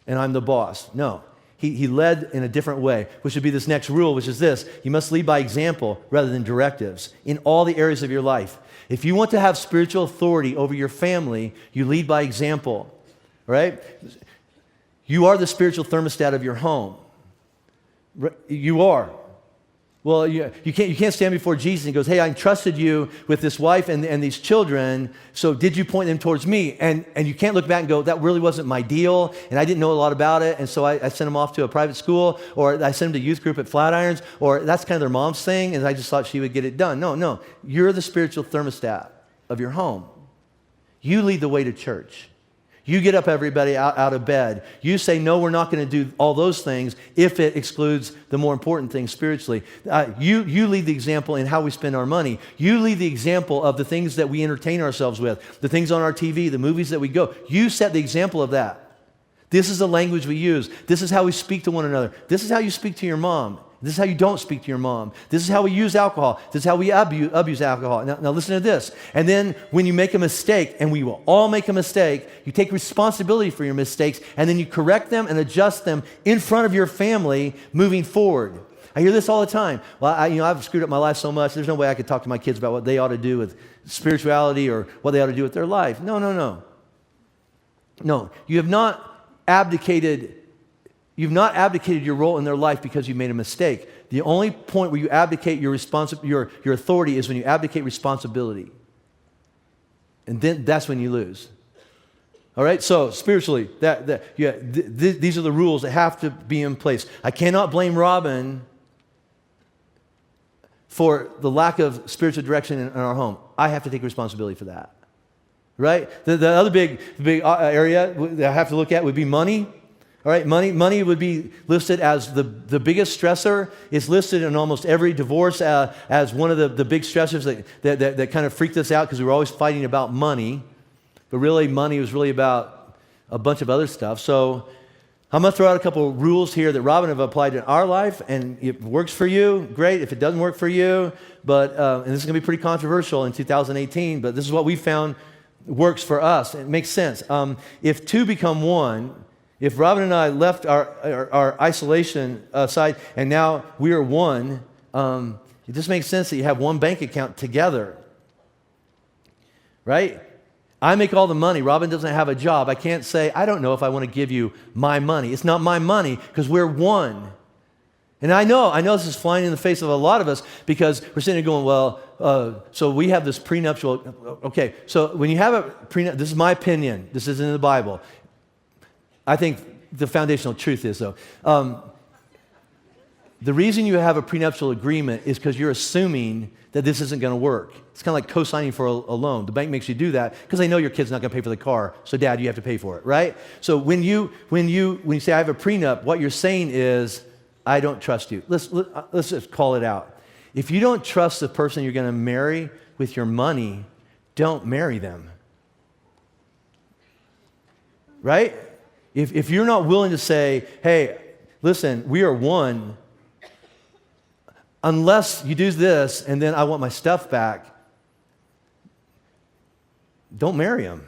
and I'm the boss. No, he led in a different way, which would be this next rule, which is this: you must lead by example rather than directives in all the areas of your life. If you want to have spiritual authority over your family, you lead by example, right? You are the spiritual thermostat of your home. You are. Well, you can't stand before Jesus and he goes, hey, I entrusted you with this wife and these children, so did you point them towards me? And you can't look back and go, that really wasn't my deal, and I didn't know a lot about it, and so I sent them off to a private school, or I sent them to youth group at Flatirons, or that's kind of their mom's thing, and I just thought she would get it done. No. You're the spiritual thermostat of your home. You lead the way to church. You get up everybody out of bed. You say, no, we're not going to do all those things if it excludes the more important things spiritually. You lead the example in how we spend our money. You lead the example of the things that we entertain ourselves with, the things on our TV, the movies that we go. You set the example of that. This is the language we use. This is how we speak to one another. This is how you speak to your mom. This is how you don't speak to your mom. This is how we use alcohol. This is how we abuse alcohol. Now listen to this. And then when you make a mistake, and we will all make a mistake, you take responsibility for your mistakes, and then you correct them and adjust them in front of your family moving forward. I hear this all the time. Well, I've screwed up my life so much, there's no way I could talk to my kids about what they ought to do with spirituality or what they ought to do with their life. No. No, you have not abdicated. You've not abdicated your role in their life because you made a mistake. The only point where you abdicate your authority is when you abdicate responsibility. And then that's when you lose. All right? So spiritually, these are the rules that have to be in place. I cannot blame Robin for the lack of spiritual direction in our home. I have to take responsibility for that. Right? The other big area that I have to look at would be money. All right, money would be listed as the biggest stressor. It's listed in almost every divorce as one of the big stressors that kind of freaked us out because we were always fighting about money. But really, money was really about a bunch of other stuff. So I'm going to throw out a couple of rules here that Robin have applied in our life, and if it works for you, great. If it doesn't work for you, and this is going to be pretty controversial in 2018, but this is what we found works for us. It makes sense. If two become one, If Robin and I left our isolation aside and now we are one, it just makes sense that you have one bank account together, right? I make all the money. Robin doesn't have a job. I can't say, I don't know if I want to give you my money. It's not my money because we're one. And I know this is flying in the face of a lot of us because we're sitting there going, well, so we have this prenuptial. Okay, so when you have a prenuptial, this is my opinion. This isn't in the Bible. I think the foundational truth is, though, the reason you have a prenuptial agreement is because you're assuming that this isn't going to work. It's kind of like co-signing for a loan. The bank makes you do that because they know your kid's not going to pay for the car, so dad, you have to pay for it, right? So when you say I have a prenup, what you're saying is, I don't trust you. Let's just call it out. If you don't trust the person you're going to marry with your money, don't marry them. Right? If you're not willing to say, hey, listen, we are one, unless you do this and then I want my stuff back, don't marry them.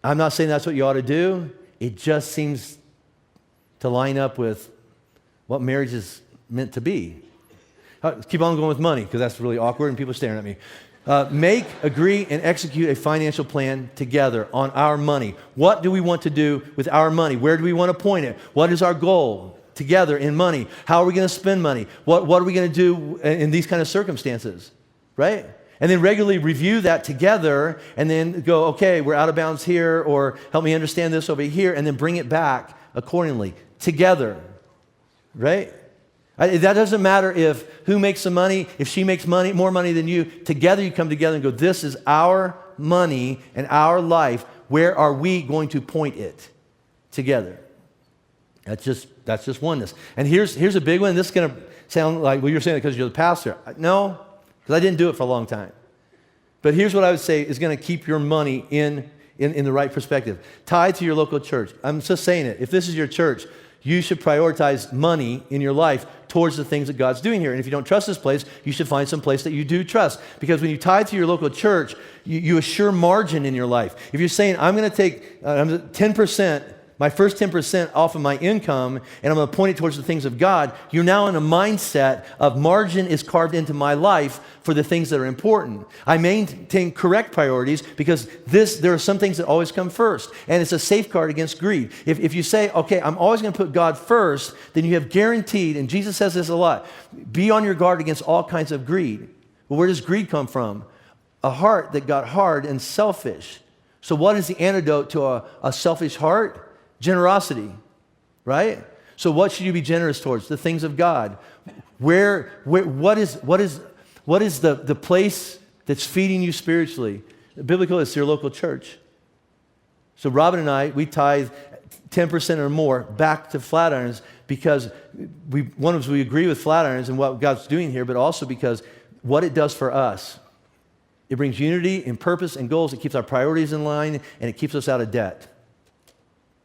I'm not saying that's what you ought to do. It just seems to line up with what marriage is meant to be. Let's keep on going with money because that's really awkward and people are staring at me. Make, agree, and execute a financial plan together on our money. What do we want to do with our money? Where do we want to point it? What is our goal together in money? How are we going to spend money? What are we going to do in these kind of circumstances, right? And then regularly review that together and then go, okay, we're out of bounds here, or help me understand this over here, and then bring it back accordingly together, right? That doesn't matter if who makes the money, if she makes money, more money than you. Together you come together and go, this is our money and our life. Where are we going to point it together? That's just oneness. And here's a big one. This is going to sound like, well, you're saying it because you're the pastor. No, because I didn't do it for a long time. But here's what I would say is going to keep your money in the right perspective. Tithe to your local church. I'm just saying it. If this is your church, you should prioritize money in your life towards the things that God's doing here. And if you don't trust this place, you should find some place that you do trust. Because when you tithe to your local church, you assure margin in your life. If you're saying, I'm going to take 10%, my first 10% off of my income, and I'm going to point it towards the things of God, you're now in a mindset of margin is carved into my life for the things that are important. I maintain correct priorities because there are some things that always come first, and it's a safeguard against greed. If you say, okay, I'm always going to put God first, then you have guaranteed, and Jesus says this a lot, be on your guard against all kinds of greed. Well, where does greed come from? A heart that got hard and selfish. So what is the antidote to a selfish heart? Generosity, right? So what should you be generous towards? The things of God. What is the place that's feeding you spiritually? Biblical is your local church. So Robin and I, we tithe 10% or more back to Flatirons because we agree with Flatirons and what God's doing here, but also because what it does for us. It brings unity in purpose and goals. It keeps our priorities in line, and it keeps us out of debt.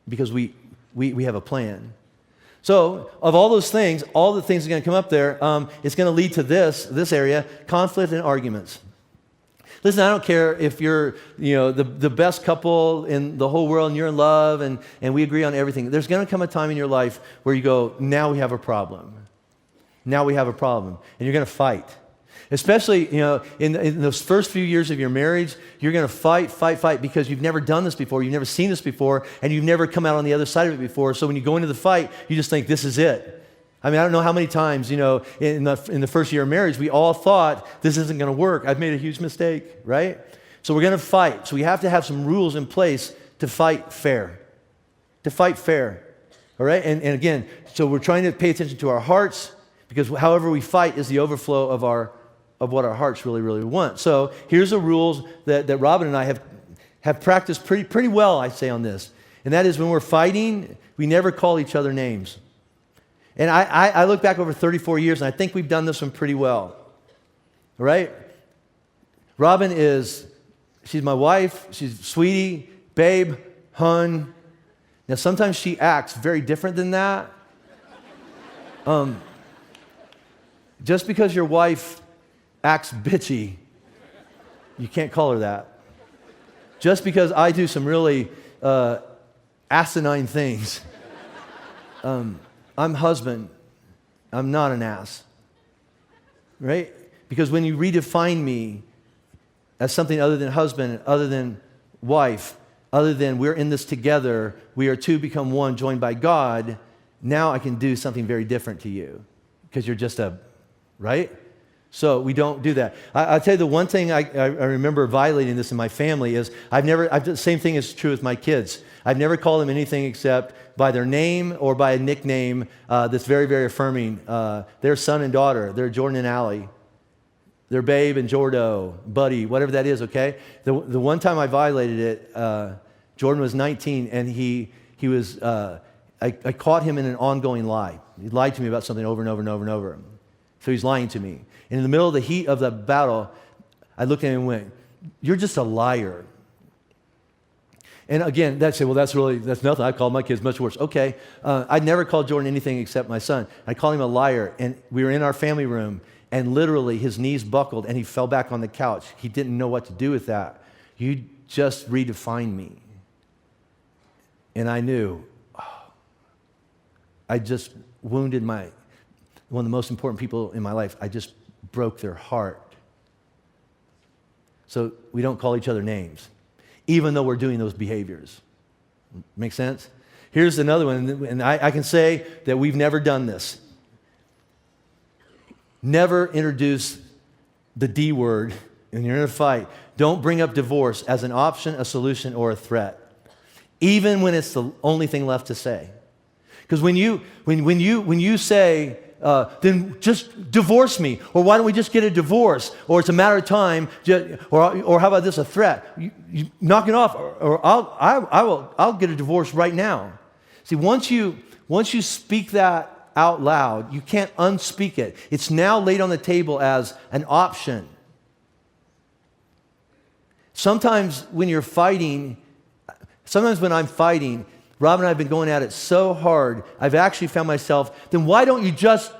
Because we have a plan. So, of all those things, all the things that are going to come up there, it's going to lead to this area, conflict and arguments. Listen, I don't care if you're the best couple in the whole world and you're in love and we agree on everything. There's going to come a time in your life where you go, now we have a problem. Now we have a problem. And you're going to fight. Especially, in those first few years of your marriage, you're going to fight because you've never done this before, you've never seen this before, and you've never come out on the other side of it before. So when you go into the fight, you just think, this is it. I mean, I don't know how many times, in the first year of marriage, we all thought, this isn't going to work. I've made a huge mistake, right? So we're going to fight. So we have to have some rules in place to fight fair. To fight fair, all right? And again, so we're trying to pay attention to our hearts because however we fight is the overflow of what our hearts really, really want. So here's the rules that Robin and I have practiced pretty well, I'd say, on this. And that is when we're fighting, we never call each other names. And I look back over 34 years, and I think we've done this one pretty well. All right? Robin she's my wife, she's sweetie, babe, hun. Now, sometimes she acts very different than that. Just because your wife acts bitchy, you can't call her that. Just because I do some really asinine things. I'm husband. I'm not an ass. Right? Because when you redefine me as something other than husband, other than wife, other than we're in this together, we are two become one, joined by God, now I can do something very different to you because you're just right? So we don't do that. I'll tell you the one thing I remember violating this in my family is the same thing is true with my kids. I've never called them anything except by their name or by a nickname that's very, very affirming. Their son and daughter, they're Jordan and Allie. They're Babe and Jordo, Buddy, whatever that is, okay? The one time I violated it, Jordan was 19, and he was, I caught him in an ongoing lie. He lied to me about something over and over and over and over. So he's lying to me. And in the middle of the heat of the battle, I looked at him and went, "You're just a liar." And again, that's nothing. I called my kids much worse. Okay, I never called Jordan anything except my son. I called him a liar, and we were in our family room, and literally his knees buckled, and he fell back on the couch. He didn't know what to do with that. You just redefined me. And I knew, I just wounded one of the most important people in my life. I just broke their heart. So we don't call each other names, even though we're doing those behaviors. Make sense? Here's another one, and I can say that we've never done this. Never introduce the D word when you're in a fight. Don't bring up divorce as an option, a solution, or a threat, even when it's the only thing left to say. Because when you say, then just divorce me, or why don't we just get a divorce, or it's a matter of time, or how about this, a threat? You knock it off, or I'll get a divorce right now. See, once you speak that out loud, you can't unspeak it. It's now laid on the table as an option. Sometimes when I'm fighting, Rob and I have been going at it so hard, I've actually found myself, then why don't you just...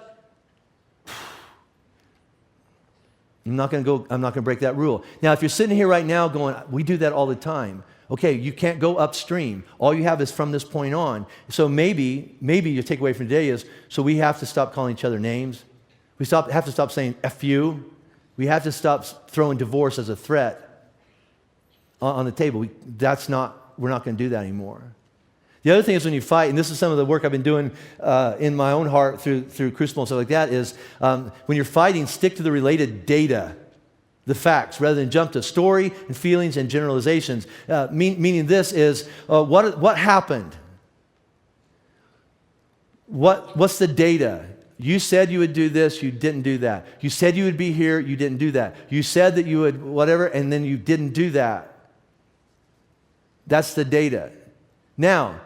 I'm not going to break that rule. Now, if you're sitting here right now going, we do that all the time. Okay, you can't go upstream. All you have is from this point on. So maybe your takeaway from today is, so we have to stop calling each other names. We have to stop saying F you. We have to stop throwing divorce as a threat on the table. We're not going to do that anymore. The other thing is when you fight, and this is some of the work I've been doing in my own heart through Crucible and stuff like that, is when you're fighting, stick to the related data, the facts, rather than jump to story and feelings and generalizations. Meaning this is, what happened? What's the data? You said you would do this, you didn't do that. You said you would be here, you didn't do that. You said that you would whatever, and then you didn't do that. That's the data. Now,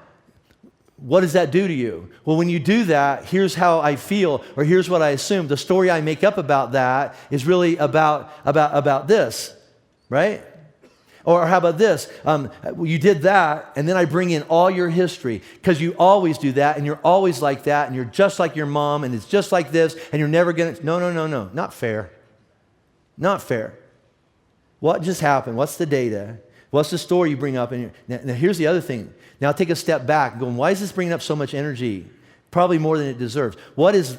what does that do to you? Well, when you do that, here's how I feel, or here's what I assume. The story I make up about that is really about this, right? Or how about this? You did that, and then I bring in all your history, because you always do that, and you're always like that, and you're just like your mom, and it's just like this, and you're never going to... No. Not fair. Not fair. What just happened? What's the data? What's the story you bring up? Now, here's the other thing. Now take a step back and go, why is this bringing up so much energy? Probably more than it deserves. What is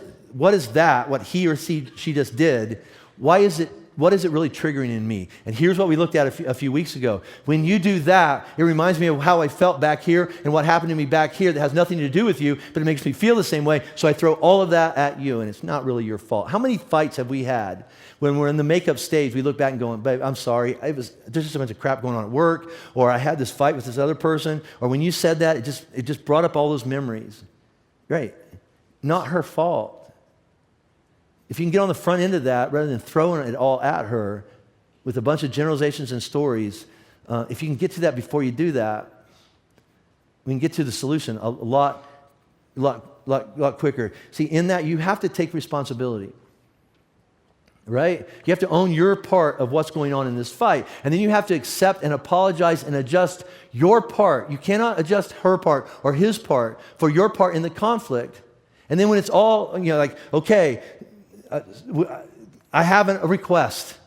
that, what he or she just did? What is it really triggering in me? And here's what we looked at a few weeks ago. When you do that, it reminds me of how I felt back here and what happened to me back here that has nothing to do with you, but it makes me feel the same way. So I throw all of that at you, and it's not really your fault. How many fights have we had when we're in the makeup stage, we look back and go, babe, I'm sorry. There's just a bunch of crap going on at work, or I had this fight with this other person, or when you said that, it just brought up all those memories. Great. Not her fault. If you can get on the front end of that, rather than throwing it all at her with a bunch of generalizations and stories, if you can get to that before you do that, we can get to the solution a lot quicker. See, in that, you have to take responsibility. Right? You have to own your part of what's going on in this fight. And then you have to accept and apologize and adjust your part. You cannot adjust her part or his part for your part in the conflict. And then when it's all, okay, I have a request.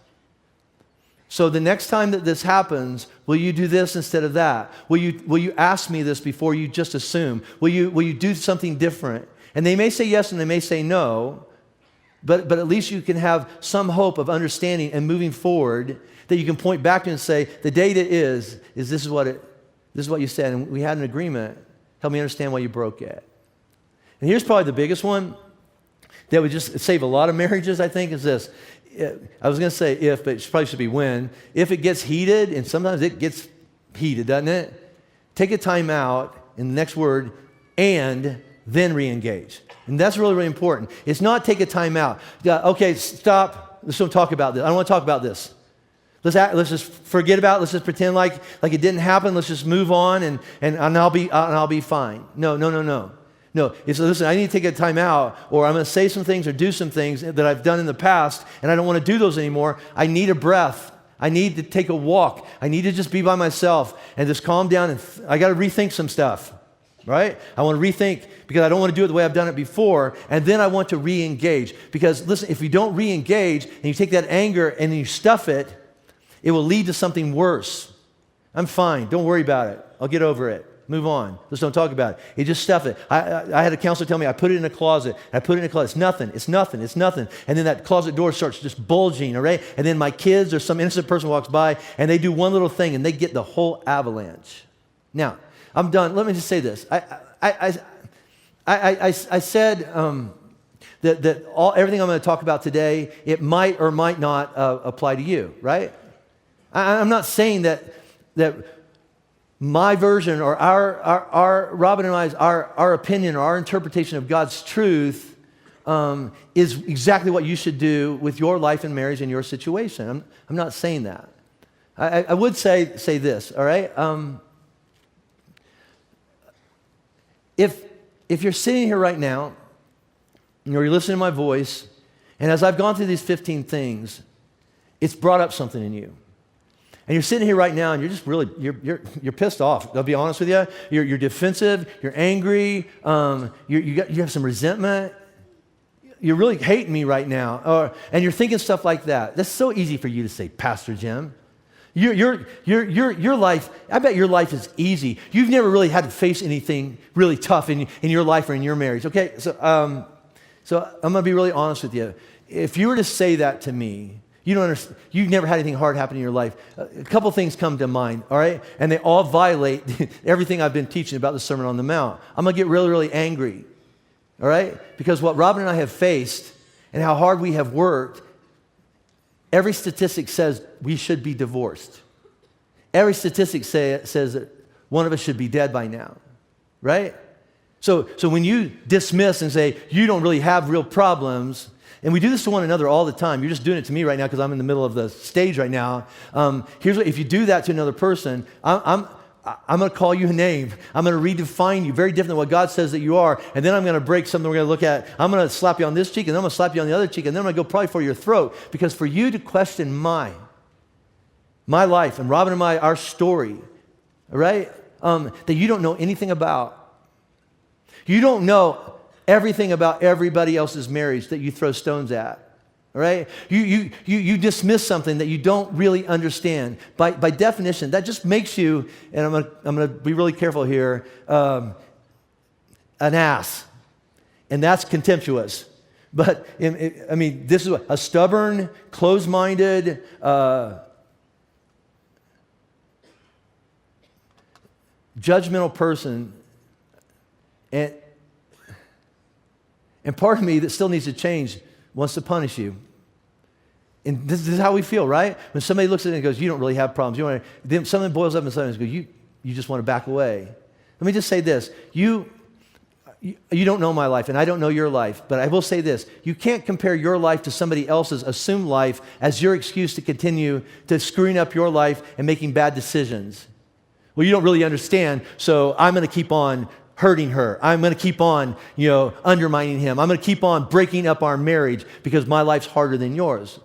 So the next time that this happens, will you do this instead of that? Will you ask me this before you just assume? Will you do something different? And they may say yes and they may say no, but at least you can have some hope of understanding and moving forward that you can point back to and say, the data is this is what you said, and we had an agreement. Help me understand why you broke it. And here's probably the biggest one that would just save a lot of marriages, I think, is this. I was going to say if, but it probably should be when. If it gets heated, and sometimes it gets heated, doesn't it? Take a time out in the next word, and then re-engage. And that's really, really important. It's not take a time out. Okay, stop. Let's don't talk about this. I don't want to talk about this. Let's just forget about it. Let's just pretend like it didn't happen. Let's just move on, and I'll be fine. No, it's, listen, I need to take a time out, or I'm going to say some things or do some things that I've done in the past, and I don't want to do those anymore. I need a breath. I need to take a walk. I need to just be by myself and just calm down, and I got to rethink some stuff, right? I want to rethink because I don't want to do it the way I've done it before, and then I want to re-engage. Because, listen, if you don't re-engage and you take that anger and you stuff it, it will lead to something worse. I'm fine. Don't worry about it. I'll get over it. Move on. Just don't talk about it. You just stuff it. I had a counselor tell me, I put it in a closet. I put it in a closet. It's nothing. And then that closet door starts just bulging, all right? And then my kids or some innocent person walks by, and they do one little thing, and they get the whole avalanche. Now, I'm done. Let me just say this. I said that everything I'm going to talk about today, it might or might not apply to you, right? I'm not saying that my version or our Robin and I's our opinion or our interpretation of God's truth is exactly what you should do with your life and marriage and your situation. I'm not saying that. I would say this, all right? If you're sitting here right now, or you're listening to my voice, and as I've gone through these 15 things, it's brought up something in you. And you're sitting here right now, and you're just really you're pissed off. I'll be honest with you. You're defensive. You're angry. You have some resentment. You're really hating me right now, and you're thinking stuff like that. That's so easy for you to say, Pastor Jim. Your life. I bet your life is easy. You've never really had to face anything really tough in your life or in your marriage. Okay, so I'm going to be really honest with you. If you were to say that to me, you don't understand. You've never had anything hard happen in your life. A couple things come to mind, all right? And they all violate everything I've been teaching about the Sermon on the Mount. I'm going to get really, really angry, all right? Because what Robin and I have faced and how hard we have worked, every statistic says we should be divorced. Every statistic says that one of us should be dead by now, right? So when you dismiss and say, you don't really have real problems, and we do this to one another all the time. You're just doing it to me right now because I'm in the middle of the stage right now. Here's what, if you do that to another person, I'm going to call you a name. I'm going to redefine you, very different than what God says that you are. And then I'm going to break something we're going to look at. I'm going to slap you on this cheek, and then I'm going to slap you on the other cheek, and then I'm going to go probably for your throat. Because for you to question my life, and Robin and our story, all right, that you don't know anything about. You don't know everything about everybody else's marriage that you throw stones at, all right? You dismiss something that you don't really understand. By definition, that just makes you, and I'm going to be really careful here, an ass, and that's contemptuous. But this is a stubborn, closed-minded, judgmental person, and part of me that still needs to change wants to punish you. And this is how we feel, right? When somebody looks at it and goes, you don't really have problems. Then something boils up inside and goes, you just want to back away. Let me just say this. You don't know my life, and I don't know your life, but I will say this. You can't compare your life to somebody else's assumed life as your excuse to continue to screwing up your life and making bad decisions. Well, you don't really understand, so I'm going to keep on hurting her. I'm going to keep on, undermining him. I'm going to keep on breaking up our marriage because my life's harder than yours.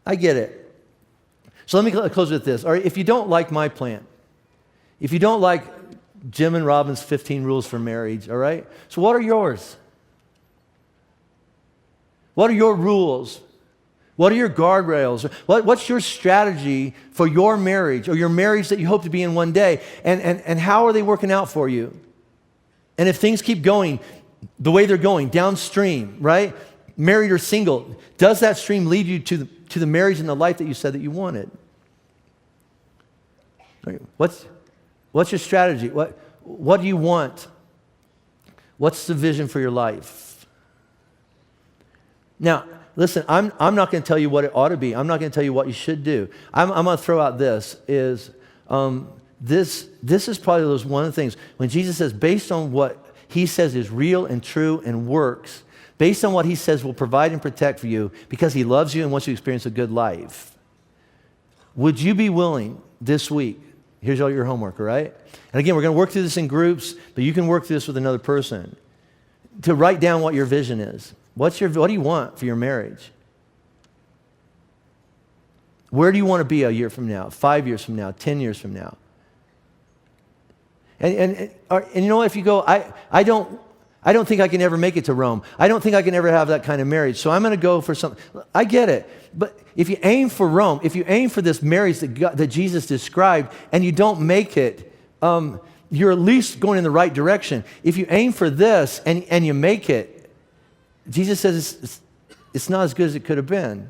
I get it. So let me close with this. All right, if you don't like my plan, if you don't like Jim and Robin's 15 rules for marriage, all right, so what are yours? What are your rules What are your guardrails? What's your strategy for your marriage or your marriage that you hope to be in one day? And how are they working out for you? And if things keep going the way they're going, downstream, right? Married or single, does that stream lead you to the marriage and the life that you said that you wanted? What's your strategy? What do you want? What's the vision for your life? Now, listen, I'm not going to tell you what it ought to be. I'm not going to tell you what you should do. I'm going to throw out this is this is probably one of the things when Jesus says based on what he says is real and true and works, based on what he says will provide and protect for you because he loves you and wants you to experience a good life. Would you be willing this week? Here's all your homework, all right? And again, we're going to work through this in groups, but you can work through this with another person to write down what your vision is. What do you want for your marriage? Where do you want to be a year from now, 5 years from now, 10 years from now? And you know what, if you go, I don't think I can ever make it to Rome. I don't think I can ever have that kind of marriage. So I'm going to go for something. I get it. But if you aim for Rome, if you aim for this marriage that Jesus described and you don't make it, you're at least going in the right direction. If you aim for this and you make it, Jesus says it's not as good as it could have been.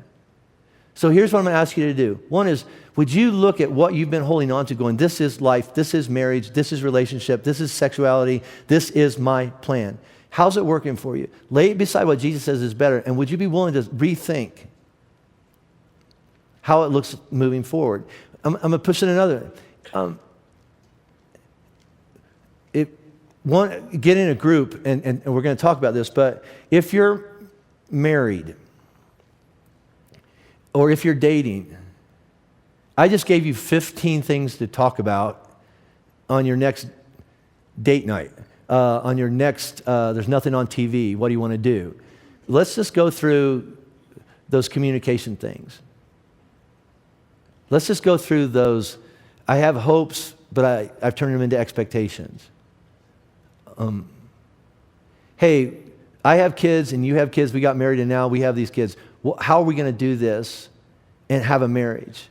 So here's what I'm going to ask you to do. One is, would you look at what you've been holding on to going, this is life, this is marriage, this is relationship, this is sexuality, this is my plan. How's it working for you? Lay it beside what Jesus says is better, and would you be willing to rethink how it looks moving forward? I'm going to push it another. Get in a group, and we're going to talk about this, but if you're married, or if you're dating, I just gave you 15 things to talk about on your next date night, on your next, there's nothing on TV, what do you want to do? Let's just go through those communication things. Let's just go through those, I have hopes, but I've turned them into expectations. Hey, I have kids and you have kids, we got married and now we have these kids. How are we going to do this and have a marriage?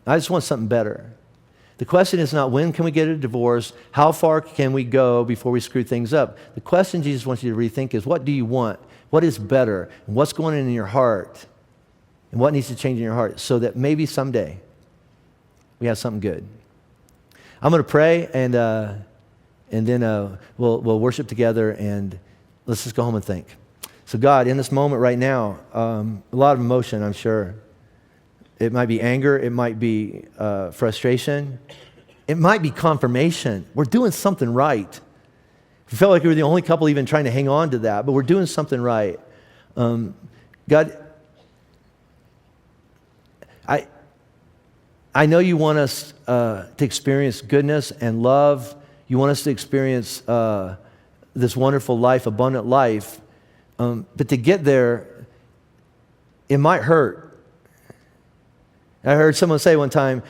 I just want something better. The question is not when can we get a divorce, how far can we go before we screw things up? The question Jesus wants you to rethink is what do you want? What is better? And what's going on in your heart? And what needs to change in your heart so that maybe someday we have something good. I'm going to pray and then we'll worship together and let's just go home and think. So God, in this moment right now, a lot of emotion, I'm sure. It might be anger. It might be frustration. It might be confirmation. We're doing something right. We felt like we were the only couple even trying to hang on to that, but we're doing something right. God, I know you want us to experience goodness and love. You want us to experience this wonderful life, abundant life. But to get there, it might hurt. I heard someone say one time,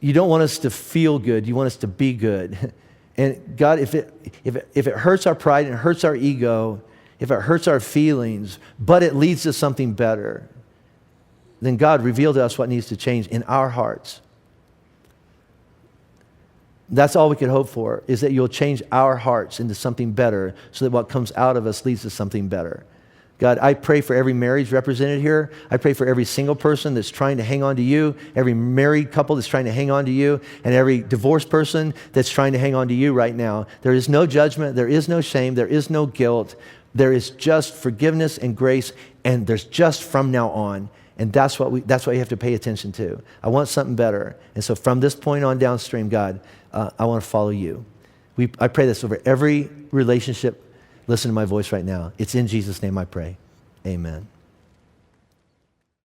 you don't want us to feel good, you want us to be good. And God, if it hurts our pride and it hurts our ego, if it hurts our feelings, but it leads to something better, then God, reveal to us what needs to change in our hearts. That's all we could hope for, is that you'll change our hearts into something better so that what comes out of us leads to something better. God, I pray for every marriage represented here. I pray for every single person that's trying to hang on to you, every married couple that's trying to hang on to you, and every divorced person that's trying to hang on to you right now. There is no judgment. There is no shame. There is no guilt. There is just forgiveness and grace, and there's just from now on. And that's what you have to pay attention to. I want something better. And so from this point on downstream, God, I want to follow you. I pray this over every relationship. Listen to my voice right now. It's in Jesus' name I pray. Amen.